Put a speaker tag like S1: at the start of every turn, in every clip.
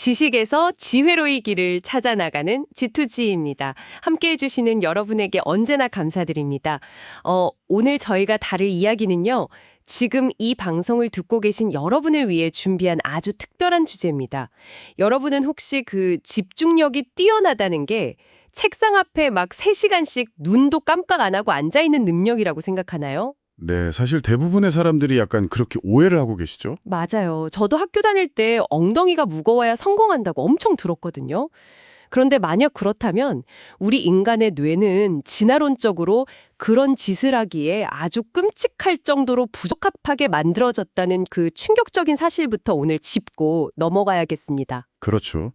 S1: 지식에서 지혜로의 길을 찾아나가는 G2G입니다. 함께해 주시는 여러분에게 언제나 감사드립니다. 오늘 저희가 다룰 이야기는요. 지금 이 방송을 듣고 계신 여러분을 위해 준비한 아주 특별한 주제입니다. 여러분은 혹시 그 집중력이 뛰어나다는 게 책상 앞에 막 3시간씩 눈도 깜빡 안 하고 앉아있는 능력이라고 생각하나요?
S2: 네, 사실 대부분의 사람들이 약간 그렇게 오해를 하고 계시죠?
S1: 맞아요. 저도 학교 다닐 때 엉덩이가 무거워야 성공한다고 엄청 들었거든요. 그런데 만약 그렇다면 우리 인간의 뇌는 진화론적으로 그런 짓을 하기에 아주 끔찍할 정도로 부적합하게 만들어졌다는 그 충격적인 사실부터 오늘 짚고 넘어가야겠습니다.
S2: 그렇죠.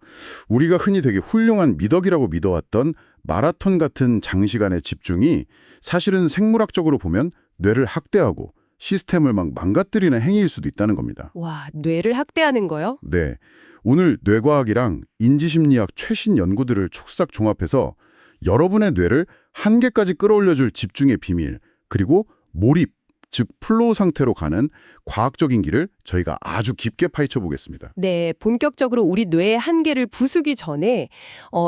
S2: 우리가 흔히 되게 훌륭한 미덕이라고 믿어왔던 마라톤 같은 장시간의 집중이 사실은 생물학적으로 보면 뇌를 학대하고 시스템을 막 망가뜨리는 행위일 수도 있다는 겁니다.
S1: 와, 뇌를 학대하는 거요?
S2: 네. 오늘 뇌과학이랑 인지심리학 최신 연구들을 축싹 종합해서 여러분의 뇌를 한계까지 끌어올려줄 집중의 비밀, 그리고 몰입, 즉 플로우 상태로 가는 과학적인 길을 저희가 아주 깊게 파헤쳐 보겠습니다.
S1: 네, 본격적으로 우리 뇌의 한계를 부수기 전에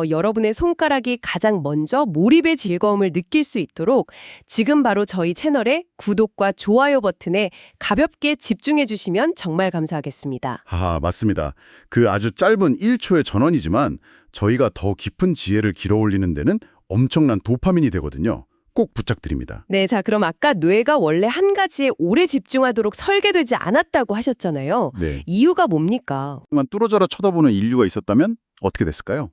S1: 여러분의 손가락이 가장 먼저 몰입의 즐거움을 느낄 수 있도록 지금 바로 저희 채널의 구독과 좋아요 버튼에 가볍게 집중해 주시면 정말 감사하겠습니다.
S2: 맞습니다. 그 아주 짧은 1초의 전원이지만 저희가 더 깊은 지혜를 길어올리는 데는 엄청난 도파민이 되거든요. 꼭 부탁드립니다.
S1: 네, 자 그럼 아까 뇌가 원래 한 가지에 오래 집중하도록 설계되지 않았다고 하셨잖아요.
S2: 네.
S1: 이유가 뭡니까?
S2: 만 뚫어져라 쳐다보는 인류가 있었다면 어떻게 됐을까요?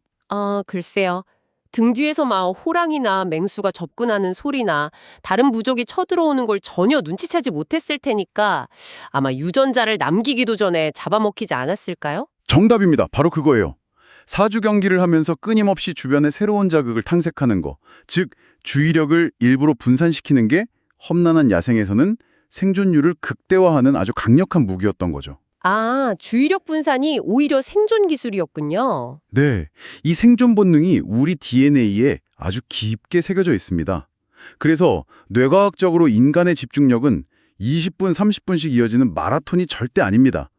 S1: 글쎄요. 등 뒤에서 막 호랑이나 맹수가 접근하는 소리나 다른 부족이 쳐들어오는 걸 전혀 눈치채지 못했을 테니까 아마 유전자를 남기기도 전에 잡아먹히지 않았을까요?
S2: 정답입니다. 바로 그거예요. 사주 경기를 하면서 끊임없이 주변에 새로운 자극을 탐색하는 거, 즉 주의력을 일부러 분산시키는 게 험난한 야생에서는 생존율을 극대화하는 아주 강력한 무기였던 거죠.
S1: 주의력 분산이 오히려 생존 기술이었군요.
S2: 네, 이 생존 본능이 우리 DNA에 아주 깊게 새겨져 있습니다. 그래서 뇌과학적으로 인간의 집중력은 20분, 30분씩 이어지는 마라톤이 절대 아닙니다.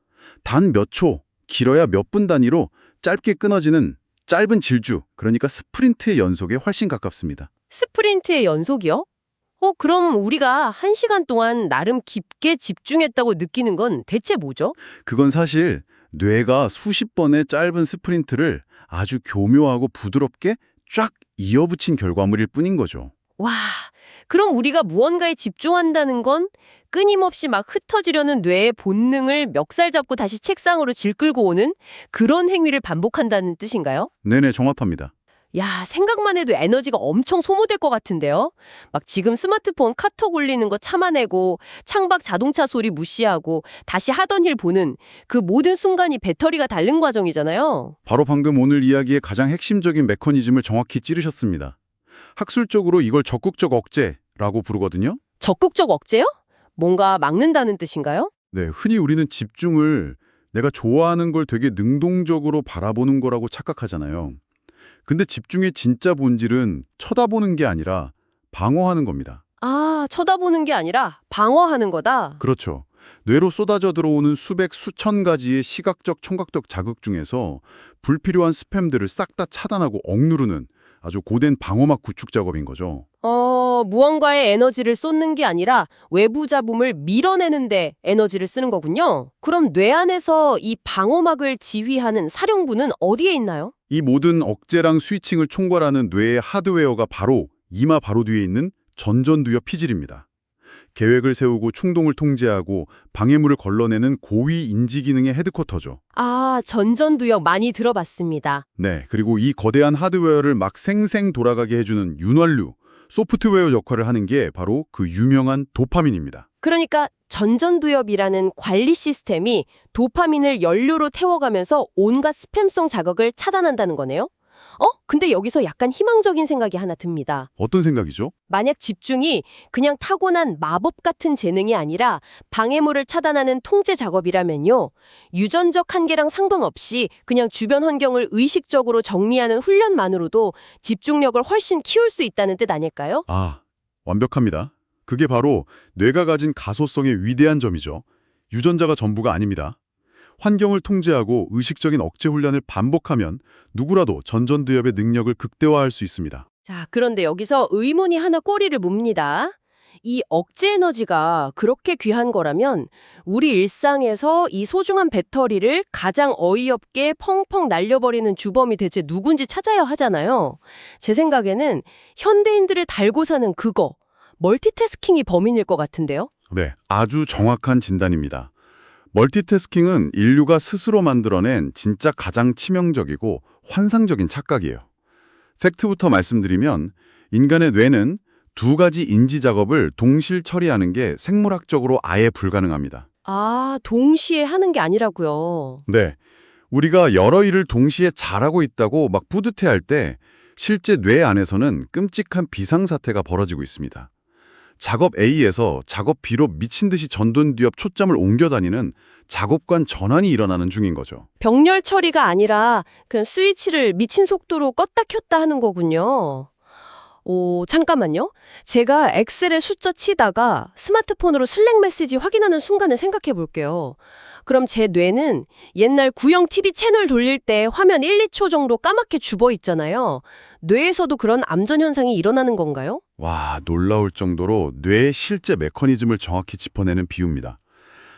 S2: 단 몇 초, 길어야 몇 분 단위로 짧게 끊어지는 짧은 질주, 그러니까 스프린트의 연속에 훨씬 가깝습니다.
S1: 스프린트의 연속이요? 그럼 우리가 1시간 동안 나름 깊게 집중했다고 느끼는 건 대체 뭐죠?
S2: 그건 사실 뇌가 수십 번의 짧은 스프린트를 아주 교묘하고 부드럽게 쫙 이어붙인 결과물일 뿐인 거죠.
S1: 와, 그럼 우리가 무언가에 집중한다는 건 끊임없이 막 흩어지려는 뇌의 본능을 멱살 잡고 다시 책상으로 질끌고 오는 그런 행위를 반복한다는 뜻인가요?
S2: 네네, 정확합니다.
S1: 야, 생각만 해도 에너지가 엄청 소모될 것 같은데요? 막 지금 스마트폰 카톡 올리는 거 참아내고 창밖 자동차 소리 무시하고 다시 하던 일 보는 그 모든 순간이 배터리가 닳는 과정이잖아요.
S2: 바로 방금 오늘 이야기의 가장 핵심적인 메커니즘을 정확히 찌르셨습니다. 학술적으로 이걸 적극적 억제라고 부르거든요.
S1: 적극적 억제요? 뭔가 막는다는 뜻인가요?
S2: 네, 흔히 우리는 집중을 내가 좋아하는 걸 되게 능동적으로 바라보는 거라고 착각하잖아요. 근데 집중의 진짜 본질은 쳐다보는 게 아니라 방어하는 겁니다.
S1: 쳐다보는 게 아니라 방어하는 거다.
S2: 그렇죠. 뇌로 쏟아져 들어오는 수백, 수천 가지의 시각적, 청각적 자극 중에서 불필요한 스팸들을 싹 다 차단하고 억누르는 아주 고된 방어막 구축 작업인 거죠.
S1: 무언가에 에너지를 쏟는 게 아니라 외부 잡음을 밀어내는데 에너지를 쓰는 거군요. 그럼 뇌 안에서 이 방어막을 지휘하는 사령부는 어디에 있나요?
S2: 이 모든 억제랑 스위칭을 총괄하는 뇌의 하드웨어가 바로 이마 바로 뒤에 있는 전전두엽 피질입니다. 계획을 세우고 충동을 통제하고 방해물을 걸러내는 고위 인지 기능의 헤드쿼터죠.
S1: 전전두역 많이 들어봤습니다.
S2: 네, 그리고 이 거대한 하드웨어를 막 생생 돌아가게 해주는 윤활유, 소프트웨어 역할을 하는 게 바로 그 유명한 도파민입니다.
S1: 그러니까 전전두엽이라는 관리 시스템이 도파민을 연료로 태워가면서 온갖 스팸성 자극을 차단한다는 거네요? 근데 여기서 약간 희망적인 생각이 하나 듭니다.
S2: 어떤 생각이죠?
S1: 만약 집중이 그냥 타고난 마법 같은 재능이 아니라 방해물을 차단하는 통제 작업이라면요. 유전적 한계랑 상관없이 그냥 주변 환경을 의식적으로 정리하는 훈련만으로도 집중력을 훨씬 키울 수 있다는 뜻 아닐까요?
S2: 완벽합니다. 그게 바로 뇌가 가진 가소성의 위대한 점이죠. 유전자가 전부가 아닙니다. 환경을 통제하고 의식적인 억제 훈련을 반복하면 누구라도 전전두엽의 능력을 극대화할 수 있습니다.
S1: 자, 그런데 여기서 의문이 하나 꼬리를 뭅니다. 이 억제 에너지가 그렇게 귀한 거라면 우리 일상에서 이 소중한 배터리를 가장 어이없게 펑펑 날려버리는 주범이 대체 누군지 찾아야 하잖아요. 제 생각에는 현대인들을 달고 사는 그거, 멀티태스킹이 범인일 것 같은데요.
S2: 네, 아주 정확한 진단입니다. 멀티태스킹은 인류가 스스로 만들어낸 진짜 가장 치명적이고 환상적인 착각이에요. 팩트부터 말씀드리면 인간의 뇌는 두 가지 인지 작업을 동시에 처리하는 게 생물학적으로 아예 불가능합니다.
S1: 아, 동시에 하는 게 아니라고요.
S2: 네, 우리가 여러 일을 동시에 잘하고 있다고 막 뿌듯해할 때 실제 뇌 안에서는 끔찍한 비상사태가 벌어지고 있습니다. 작업 A에서 작업 B로 미친 듯이 전동두엽 초점을 옮겨다니는 작업관 전환이 일어나는 중인 거죠.
S1: 병렬 처리가 아니라 그냥 스위치를 미친 속도로 껐다 켰다 하는 거군요. 오, 잠깐만요. 제가 엑셀에 숫자 치다가 스마트폰으로 슬랙 메시지 확인하는 순간을 생각해 볼게요. 그럼 제 뇌는 옛날 구형 TV 채널 돌릴 때 화면 1, 2초 정도 까맣게 죽어 있잖아요. 뇌에서도 그런 암전 현상이 일어나는 건가요?
S2: 와, 놀라울 정도로 뇌의 실제 메커니즘을 정확히 짚어내는 비유입니다.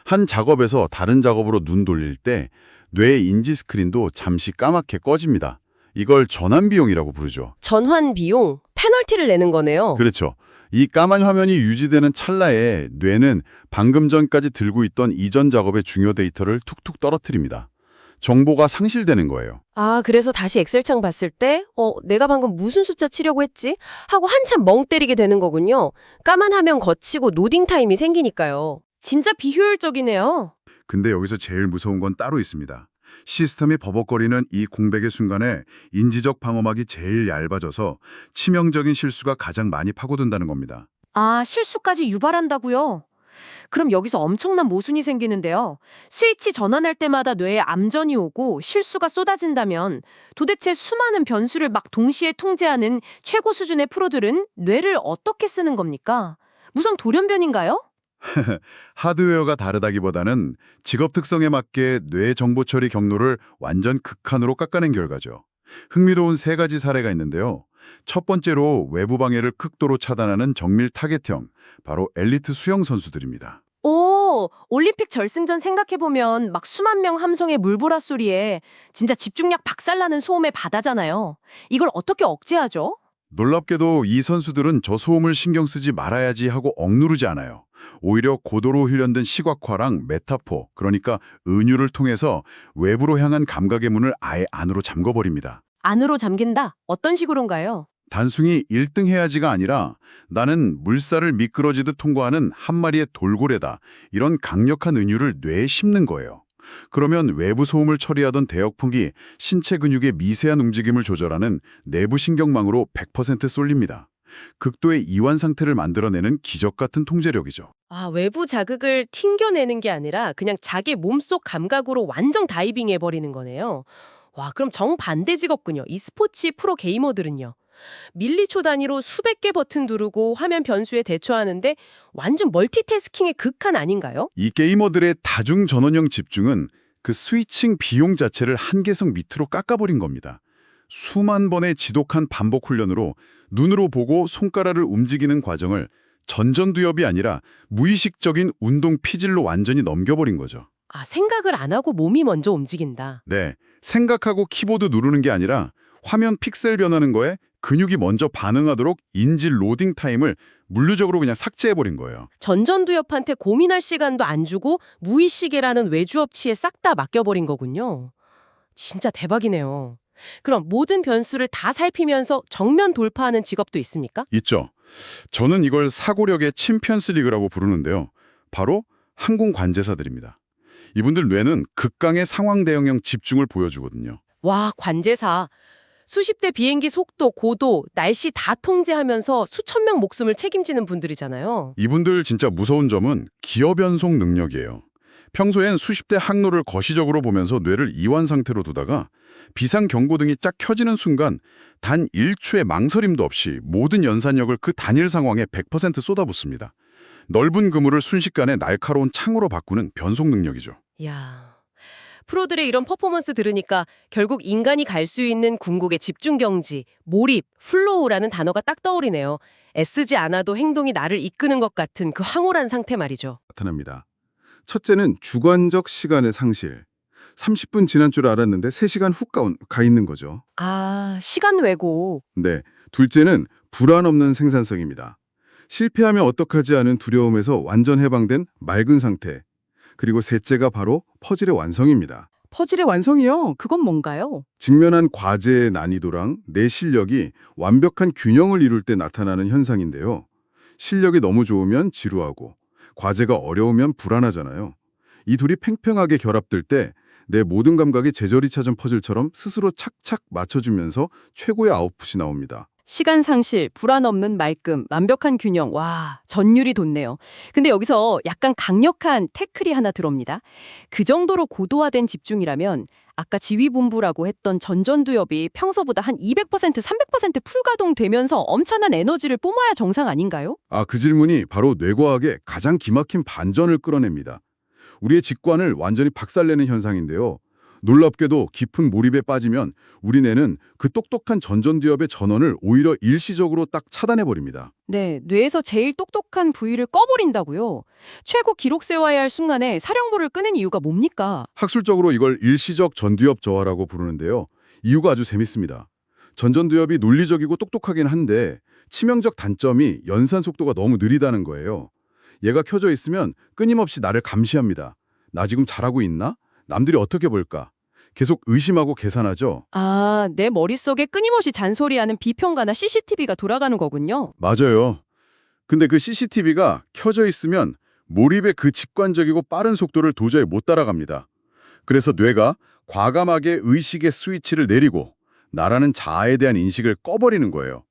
S2: 한 작업에서 다른 작업으로 눈 돌릴 때 뇌의 인지 스크린도 잠시 까맣게 꺼집니다. 이걸 전환 비용이라고 부르죠.
S1: 전환 비용, 페널티를 내는 거네요.
S2: 그렇죠. 이 까만 화면이 유지되는 찰나에 뇌는 방금 전까지 들고 있던 이전 작업의 중요 데이터를 툭툭 떨어뜨립니다. 정보가 상실되는 거예요.
S1: 아, 그래서 다시 엑셀창 봤을 때 내가 방금 무슨 숫자 치려고 했지? 하고 한참 멍 때리게 되는 거군요. 까만 화면 거치고 노딩 타임이 생기니까요. 진짜 비효율적이네요.
S3: 근데 여기서 제일 무서운 건 따로 있습니다. 시스템이 버벅거리는 이 공백의 순간에 인지적 방어막이 제일 얇아져서 치명적인 실수가 가장 많이 파고든다는 겁니다.
S4: 아, 실수까지 유발한다고요? 그럼 여기서 엄청난 모순이 생기는데요. 스위치 전환할 때마다 뇌에 암전이 오고 실수가 쏟아진다면 도대체 수많은 변수를 막 동시에 통제하는 최고 수준의 프로들은 뇌를 어떻게 쓰는 겁니까? 무성 돌연변인가요?
S3: 하드웨어가 다르다기보다는 직업 특성에 맞게 뇌 정보 처리 경로를 완전 극한으로 깎아낸 결과죠. 흥미로운 세 가지 사례가 있는데요. 첫 번째로 외부 방해를 극도로 차단하는 정밀 타겟형, 바로 엘리트 수영 선수들입니다.
S4: 오, 올림픽 결승전 생각해보면 막 수만 명 함성의 물보라 소리에 진짜 집중력 박살나는 소음에 바다잖아요. 이걸 어떻게 억제하죠?
S3: 놀랍게도 이 선수들은 저 소음을 신경 쓰지 말아야지 하고 억누르지 않아요. 오히려 고도로 훈련된 시각화랑 메타포, 그러니까 은유를 통해서 외부로 향한 감각의 문을 아예 안으로 잠궈버립니다.
S4: 안으로 잠긴다? 어떤 식으로인가요?
S3: 단순히 1등 해야지가 아니라 나는 물살을 미끄러지듯 통과하는 한 마리의 돌고래다. 이런 강력한 은유를 뇌에 심는 거예요. 그러면 외부 소음을 처리하던 대역폭이 신체 근육의 미세한 움직임을 조절하는 내부 신경망으로 100% 쏠립니다. 극도의 이완 상태를 만들어내는 기적 같은 통제력이죠.
S1: 아, 외부 자극을 튕겨내는 게 아니라 그냥 자기 몸속 감각으로 완전 다이빙 해버리는 거네요. 와, 그럼 정반대 직업군요. 이 스포츠 프로 게이머들은요. 밀리초 단위로 수백 개 버튼 누르고 화면 변수에 대처하는데 완전 멀티태스킹의 극한 아닌가요?
S3: 이 게이머들의 다중 전원형 집중은 그 스위칭 비용 자체를 한계성 밑으로 깎아버린 겁니다. 수만 번의 지독한 반복 훈련으로 눈으로 보고 손가락을 움직이는 과정을 전전두엽이 아니라 무의식적인 운동 피질로 완전히 넘겨버린 거죠.
S1: 아, 생각을 안 하고 몸이 먼저 움직인다.
S3: 네, 생각하고 키보드 누르는 게 아니라 화면 픽셀 변하는 거에 근육이 먼저 반응하도록 인지 로딩 타임을 물리적으로 그냥 삭제해버린 거예요.
S1: 전전두엽한테 고민할 시간도 안 주고 무의식이라는 외주업치에 싹 다 맡겨버린 거군요. 진짜 대박이네요. 그럼 모든 변수를 다 살피면서 정면 돌파하는 직업도 있습니까?
S3: 있죠. 저는 이걸 사고력의 챔피언스 리그라고 부르는데요. 바로 항공 관제사들입니다. 이분들 뇌는 극강의 상황 대응형 집중을 보여주거든요.
S1: 와, 관제사. 수십 대 비행기 속도, 고도, 날씨 다 통제하면서 수천 명 목숨을 책임지는 분들이잖아요.
S3: 이분들 진짜 무서운 점은 기어 변속 능력이에요. 평소엔 수십 대 항로를 거시적으로 보면서 뇌를 이완 상태로 두다가 비상 경고등이 쫙 켜지는 순간 단 1초의 망설임도 없이 모든 연산력을 그 단일 상황에 100% 쏟아붓습니다. 넓은 그물을 순식간에 날카로운 창으로 바꾸는 변속 능력이죠.
S1: 이야, 프로들의 이런 퍼포먼스 들으니까 결국 인간이 갈 수 있는 궁극의 집중 경지, 몰입, 플로우라는 단어가 딱 떠오르네요. 애쓰지 않아도 행동이 나를 이끄는 것 같은 그 황홀한 상태 말이죠.
S2: 나타납니다. 첫째는 주관적 시간의 상실. 30분 지난 줄 알았는데 3시간 훅 가 있는 거죠.
S1: 아, 시간 왜곡.
S2: 네. 둘째는 불안 없는 생산성입니다. 실패하면 어떡하지 않은 두려움에서 완전 해방된 맑은 상태. 그리고 셋째가 바로 퍼즐의 완성입니다.
S1: 퍼즐의 완성이요? 그건 뭔가요?
S2: 직면한 과제의 난이도랑 내 실력이 완벽한 균형을 이룰 때 나타나는 현상인데요. 실력이 너무 좋으면 지루하고 과제가 어려우면 불안하잖아요. 이 둘이 팽팽하게 결합될 때 내 모든 감각이 제자리 찾은 퍼즐처럼 스스로 착착 맞춰주면서 최고의 아웃풋이 나옵니다.
S1: 시간 상실, 불안 없는 말끔, 완벽한 균형. 와, 전율이 돋네요. 근데 여기서 약간 강력한 태클이 하나 들어옵니다. 그 정도로 고도화된 집중이라면 아까 지휘본부라고 했던 전전두엽이 평소보다 한 200%, 300% 풀가동되면서 엄청난 에너지를 뿜어야 정상 아닌가요?
S2: 그 질문이 바로 뇌과학의 가장 기막힌 반전을 끌어냅니다. 우리의 직관을 완전히 박살내는 현상인데요. 놀랍게도 깊은 몰입에 빠지면 우리 뇌는 그 똑똑한 전전두엽의 전원을 오히려 일시적으로 딱 차단해버립니다.
S1: 네, 뇌에서 제일 똑똑한 부위를 꺼버린다고요? 최고 기록 세워야 할 순간에 사령부를 끄는 이유가 뭡니까?
S2: 학술적으로 이걸 일시적 전두엽 저하라고 부르는데요. 이유가 아주 재밌습니다. 전전두엽이 논리적이고 똑똑하긴 한데 치명적 단점이 연산 속도가 너무 느리다는 거예요. 얘가 켜져 있으면 끊임없이 나를 감시합니다. 나 지금 잘하고 있나? 남들이 어떻게 볼까? 계속 의심하고 계산하죠.
S1: 아, 내 머릿속에 끊임없이 잔소리하는 비평가나 CCTV가 돌아가는 거군요.
S2: 맞아요. 근데 그 CCTV가 켜져 있으면 몰입의 그 직관적이고 빠른 속도를 도저히 못 따라갑니다. 그래서 뇌가 과감하게 의식의 스위치를 내리고 나라는 자아에 대한 인식을 꺼버리는 거예요.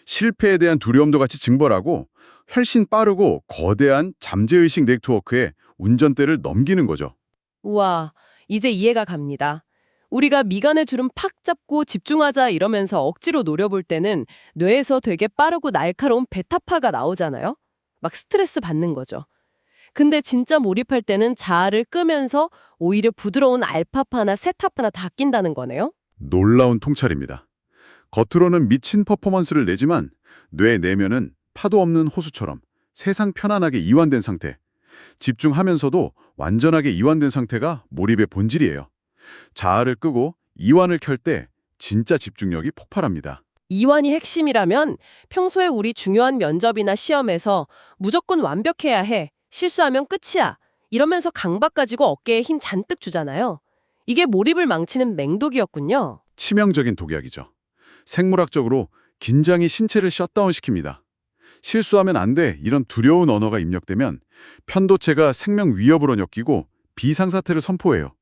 S2: 실패에 대한 두려움도 같이 증발하고 훨씬 빠르고 거대한 잠재의식 네트워크에 운전대를 넘기는 거죠.
S1: 우와, 이제 이해가 갑니다. 우리가 미간의 주름 팍 잡고 집중하자 이러면서 억지로 노려볼 때는 뇌에서 되게 빠르고 날카로운 베타파가 나오잖아요. 막 스트레스 받는 거죠. 근데 진짜 몰입할 때는 자아를 끄면서 오히려 부드러운 알파파나 세타파나 다 낀다는 거네요.
S2: 놀라운 통찰입니다. 겉으로는 미친 퍼포먼스를 내지만 뇌 내면은 파도 없는 호수처럼 세상 편안하게 이완된 상태. 집중하면서도 완전하게 이완된 상태가 몰입의 본질이에요. 자아를 끄고 이완을 켤 때 진짜 집중력이 폭발합니다.
S1: 이완이 핵심이라면 평소에 우리 중요한 면접이나 시험에서 무조건 완벽해야 해. 실수하면 끝이야. 이러면서 강박 가지고 어깨에 힘 잔뜩 주잖아요. 이게 몰입을 망치는 맹독이었군요.
S2: 치명적인 독약이죠. 생물학적으로 긴장이 신체를 셧다운시킵니다. 실수하면 안 돼 이런 두려운 언어가 입력되면 편도체가 생명 위협으로 엮이고 비상사태를 선포해요.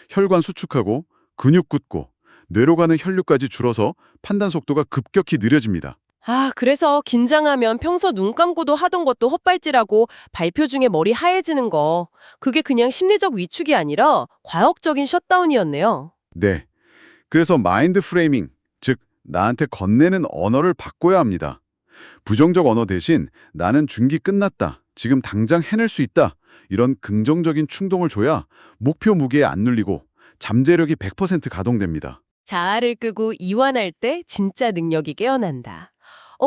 S2: 혈관 수축하고 근육 굳고 뇌로 가는 혈류까지 줄어서 판단 속도가 급격히 느려집니다.
S1: 아, 그래서 긴장하면 평소 눈 감고도 하던 것도 헛발질하고 발표 중에 머리 하얘지는 거. 그게 그냥 심리적 위축이 아니라 과학적인 셧다운이었네요.
S2: 네. 그래서 마인드 프레이밍, 즉 나한테 건네는 언어를 바꿔야 합니다. 부정적 언어 대신 나는 준기 끝났다. 지금 당장 해낼 수 있다. 이런 긍정적인 충동을 줘야 목표 무게에 안 눌리고 잠재력이 100% 가동됩니다.
S1: 자아를 끄고 이완할 때 진짜 능력이 깨어난다.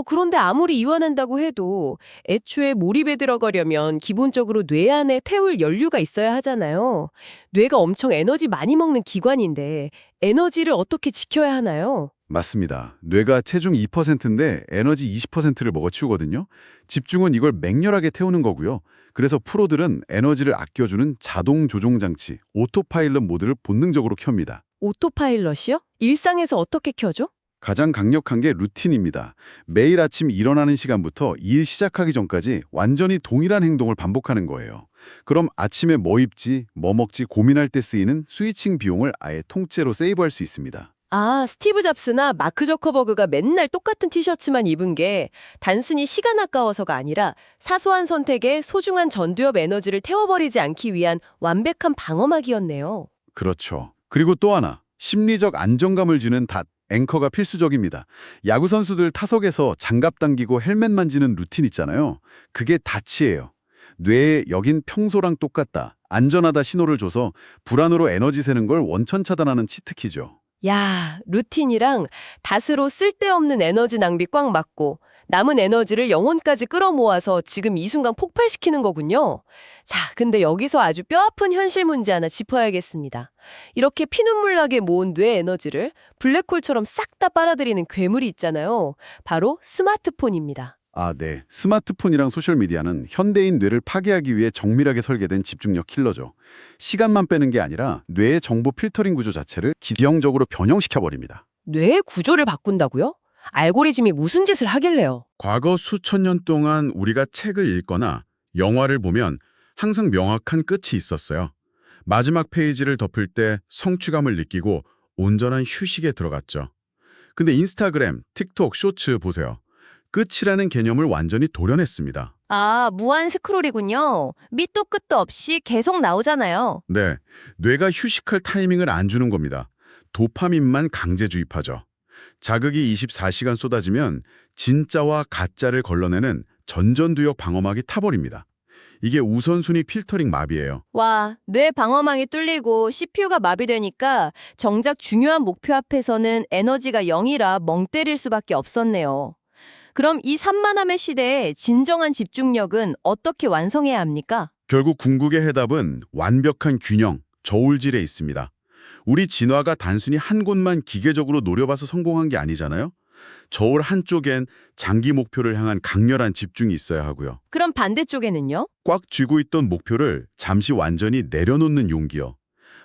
S1: 그런데 아무리 이완한다고 해도 애초에 몰입에 들어가려면 기본적으로 뇌 안에 태울 연료가 있어야 하잖아요. 뇌가 엄청 에너지 많이 먹는 기관인데 에너지를 어떻게 지켜야 하나요?
S2: 맞습니다. 뇌가 체중 2%인데 에너지 20%를 먹어치우거든요. 집중은 이걸 맹렬하게 태우는 거고요. 그래서 프로들은 에너지를 아껴주는 자동 조종 장치, 오토파일럿 모드를 본능적으로 켭니다.
S1: 오토파일럿이요? 일상에서 어떻게 켜죠?
S2: 가장 강력한 게 루틴입니다. 매일 아침 일어나는 시간부터 일 시작하기 전까지 완전히 동일한 행동을 반복하는 거예요. 그럼 아침에 뭐 입지, 뭐 먹지 고민할 때 쓰이는 스위칭 비용을 아예 통째로 세이브할 수 있습니다.
S1: 아, 스티브 잡스나 마크 저커버그가 맨날 똑같은 티셔츠만 입은 게 단순히 시간 아까워서가 아니라 사소한 선택에 소중한 전두엽 에너지를 태워버리지 않기 위한 완벽한 방어막이었네요.
S2: 그렇죠. 그리고 또 하나, 심리적 안정감을 주는 닷, 앵커가 필수적입니다. 야구 선수들 타석에서 장갑 당기고 헬멧 만지는 루틴 있잖아요. 그게 닷이에요. 뇌에 여긴 평소랑 똑같다. 안전하다 신호를 줘서 불안으로 에너지 새는 걸 원천 차단하는 치트키죠.
S1: 야, 루틴이랑 닷으로 쓸데없는 에너지 낭비 꽉 막고 남은 에너지를 영혼까지 끌어모아서 지금 이 순간 폭발시키는 거군요. 자, 근데 여기서 아주 뼈아픈 현실 문제 하나 짚어야겠습니다. 이렇게 피눈물 나게 모은 뇌 에너지를 블랙홀처럼 싹 다 빨아들이는 괴물이 있잖아요. 바로 스마트폰입니다.
S2: 아, 네. 스마트폰이랑 소셜미디어는 현대인 뇌를 파괴하기 위해 정밀하게 설계된 집중력 킬러죠. 시간만 빼는 게 아니라 뇌의 정보 필터링 구조 자체를 기형적으로 변형시켜버립니다.
S1: 뇌의 구조를 바꾼다고요? 알고리즘이 무슨 짓을 하길래요?
S3: 과거 수천 년 동안 우리가 책을 읽거나 영화를 보면 항상 명확한 끝이 있었어요. 마지막 페이지를 덮을 때 성취감을 느끼고 온전한 휴식에 들어갔죠. 근데 인스타그램, 틱톡, 쇼츠 보세요. 끝이라는 개념을 완전히 도려냈습니다.
S1: 아, 무한 스크롤이군요. 밑도 끝도 없이 계속 나오잖아요.
S3: 네, 뇌가 휴식할 타이밍을 안 주는 겁니다. 도파민만 강제 주입하죠. 자극이 24시간 쏟아지면 진짜와 가짜를 걸러내는 전전두엽 방어막이 타버립니다. 이게 우선순위 필터링 마비예요.
S1: 와, 뇌 방어망이 뚫리고 CPU가 마비되니까 정작 중요한 목표 앞에서는 에너지가 0이라 멍 때릴 수밖에 없었네요. 그럼 이 산만함의 시대에 진정한 집중력은 어떻게 완성해야 합니까?
S3: 결국 궁극의 해답은 완벽한 균형, 저울질에 있습니다. 우리 진화가 단순히 한 곳만 기계적으로 노려봐서 성공한 게 아니잖아요. 저울 한쪽엔 장기 목표를 향한 강렬한 집중이 있어야 하고요.
S1: 그럼 반대쪽에는요?
S3: 꽉 쥐고 있던 목표를 잠시 완전히 내려놓는 용기요.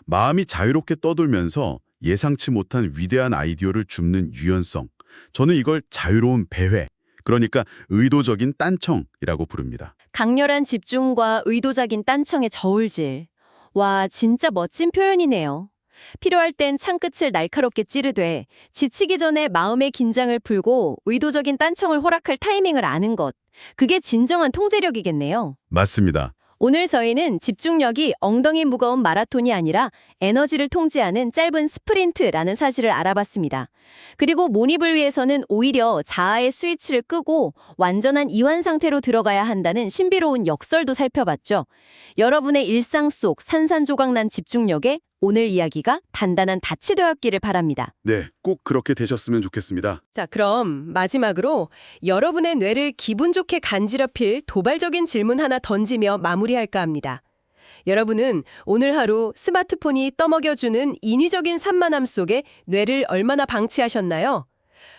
S3: 마음이 자유롭게 떠돌면서 예상치 못한 위대한 아이디어를 줍는 유연성. 저는 이걸 자유로운 배회, 그러니까 의도적인 딴청이라고 부릅니다.
S1: 강렬한 집중과 의도적인 딴청의 저울질. 와, 진짜 멋진 표현이네요. 필요할 땐 창끝을 날카롭게 찌르되 지치기 전에 마음의 긴장을 풀고 의도적인 딴청을 허락할 타이밍을 아는 것. 그게 진정한 통제력이겠네요.
S3: 맞습니다.
S1: 오늘 저희는 집중력이 엉덩이 무거운 마라톤이 아니라 에너지를 통제하는 짧은 스프린트라는 사실을 알아봤습니다. 그리고 몰입을 위해서는 오히려 자아의 스위치를 끄고 완전한 이완 상태로 들어가야 한다는 신비로운 역설도 살펴봤죠. 여러분의 일상 속 산산조각난 집중력에 오늘 이야기가 단단한 닻이 되었기를 바랍니다.
S2: 네, 꼭 그렇게 되셨으면 좋겠습니다.
S1: 자, 그럼 마지막으로 여러분의 뇌를 기분 좋게 간지럽힐 도발적인 질문 하나 던지며 마무리할까 합니다. 여러분은 오늘 하루 스마트폰이 떠먹여주는 인위적인 산만함 속에 뇌를 얼마나 방치하셨나요?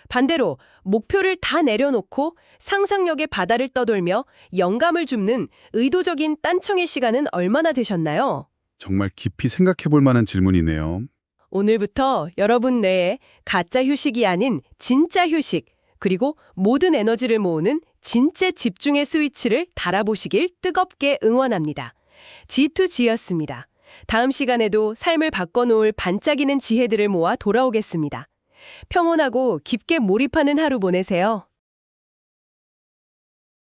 S1: 반대로 목표를 다 내려놓고 상상력의 바다를 떠돌며 영감을 줍는 의도적인 딴청의 시간은 얼마나 되셨나요?
S2: 정말 깊이 생각해 볼 만한 질문이네요.
S1: 오늘부터 여러분 뇌에 가짜 휴식이 아닌 진짜 휴식, 그리고 모든 에너지를 모으는 진짜 집중의 스위치를 달아보시길 뜨겁게 응원합니다. G2G였습니다. 다음 시간에도 삶을 바꿔놓을 반짝이는 지혜들을 모아 돌아오겠습니다. 평온하고 깊게 몰입하는 하루 보내세요.